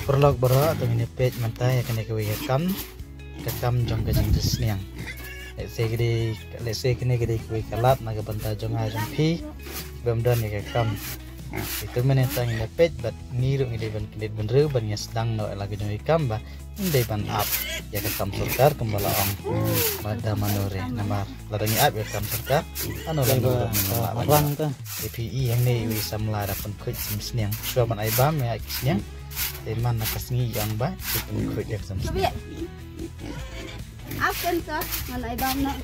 Perlok berak atau ini page mantai akan kekam jong ke jeng seniang. Let's say kini kui kalat naga banta jong pi bamdan ya kekam. Itu menentang ini page but niru ini ban kilit bener ban sedang no lagi jong ikam bah ini ban up ya kekam surkar kembala ong pada manore nama larangi up ya kekam surkar anu orang tuh EPI yang nih bisa melara pun kuit seniang cuma ban aibam ya seniang teman nakasngi yang ba cukup kuit ya seniang. Coba ya, apa tuh mana aibam nak?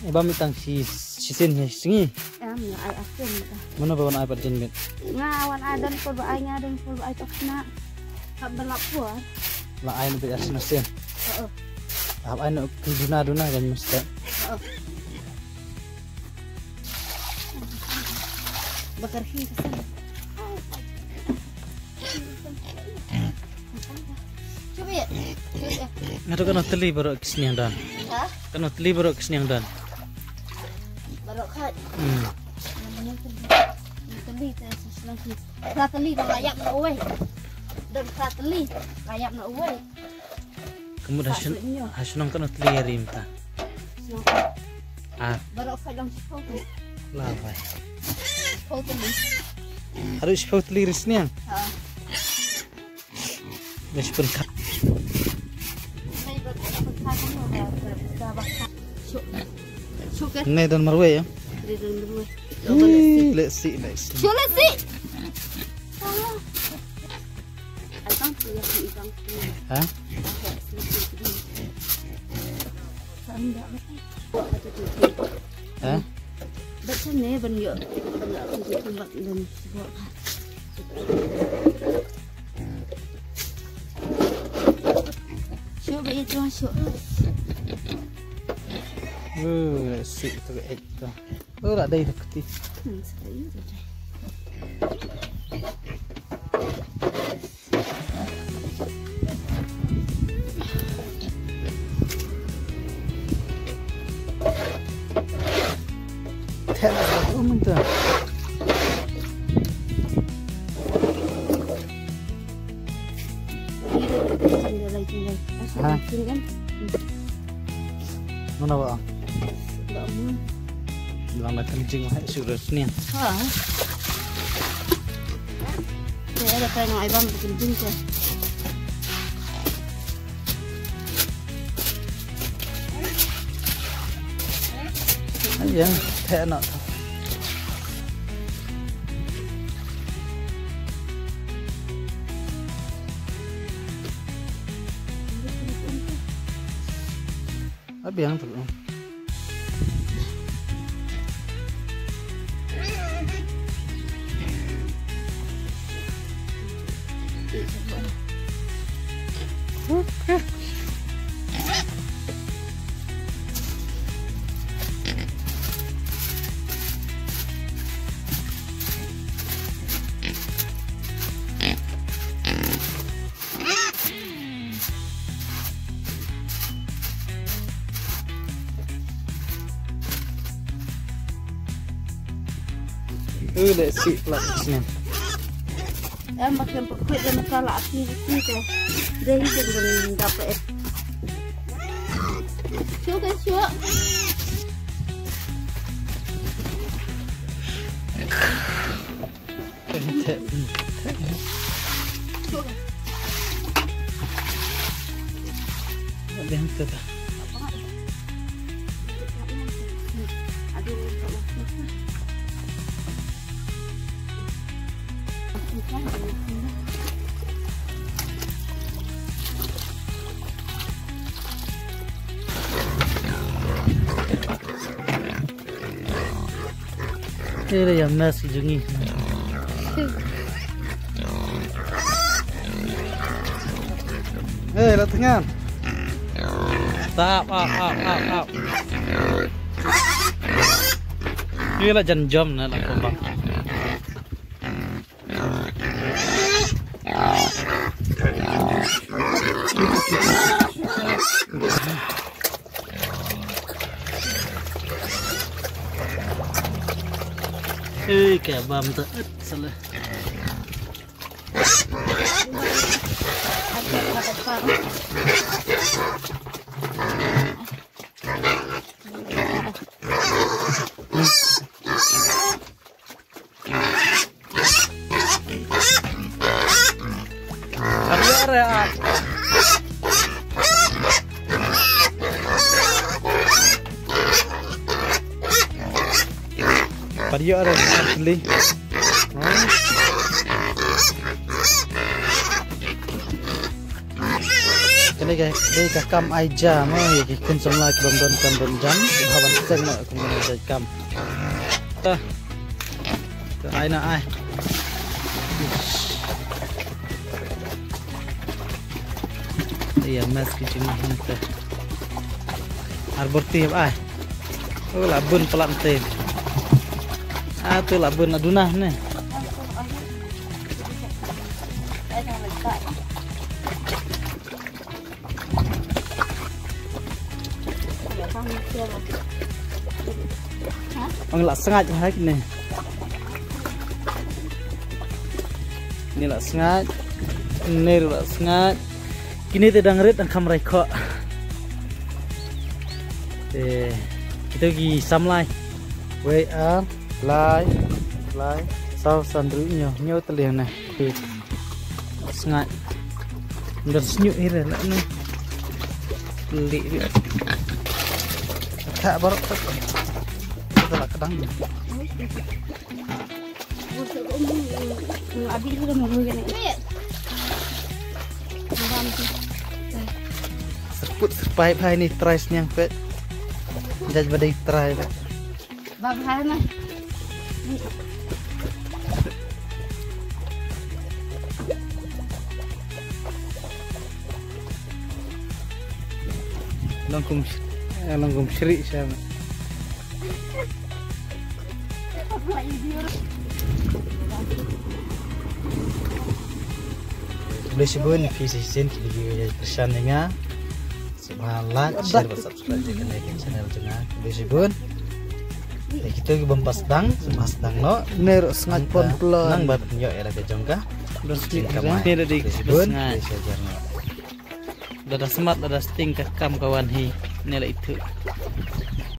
Ibam mitang si sin singi. Ya ai asin dah. Mana bawa ai perjen mit? Ngawan adan pun ai ngadan pun ai tok nak. Tak berlapuan. La ai nu asin asin. Heeh. Tahap ai nu duna kan mesti. Heeh. Bakar hi kesan. Coba ya. Ngadu kan teli baru kesini dan. Hah? Kan teli baru kesini dan. Barokah. Teli lagi. Teli layak nak uai. Dan teli layak nak uai. Kemudian hasunong kan teli rim ta. Ah. Barokah lang si kau. Lawai. Kau teli. Harus kau teli resni yang. Ha. Mes pun kap. Ini dan marwe ya. Let's see. Let's see. Hah? Hah? Baca ni banyak tempat dan sebuah. Coba itu masuk. Let's see itu egg tu. Oh, ada itu kecil. Sekali tu. Telah tu mentah. Hah? Mana ba? Lama. Bilang nak kencing lah sudah sini. Ha. Saya ada kain aibam bikin je. Yang tak nak. Abi yang tu. Let's see pula sini. Makan pekut dan masalah aktiviti tu. Dari jangan dapat. Syuk. Yang tu. Ini yang nasi jungi. Latengan. Stop. Ini lah jam nak kembang. Kayak bam tuh salah. Pario ada asli. Kene guys, kam aja mah ya kun semla ke bom kan bom jam hawan seng nak kemudian kam. Tah. Ke aina ai. Iya mas kicing nanti. Arborti ai. Oh labun pelantin. Ah tu labun adunah nih. Ang lak sengat hari ni. Ini lak sengat. Ini lak sengat. Kini tidak ngerit ang kamera kok. Kita pergi samlai. Lai sau sandru nyo teliang nah sengat udah senyuk ira lah nih beli dia tak baru kita lah kedang Abi sudah mau gini. Seput sepai nih try yang pet jadi badai try Bab hai mah. Langkum Sri siapa? Boleh sebut visi sin video persannya. Subhanallah, share dan subscribe ke channel jenah. Boleh sebut. Kita bempas dang, semas dang no. Ner sengat pon pelan. Nang bat yo era ke jongka. Dan Ini ada di sengat. Dadah semat, dadah sting ke kam kawan hi. Nela itu.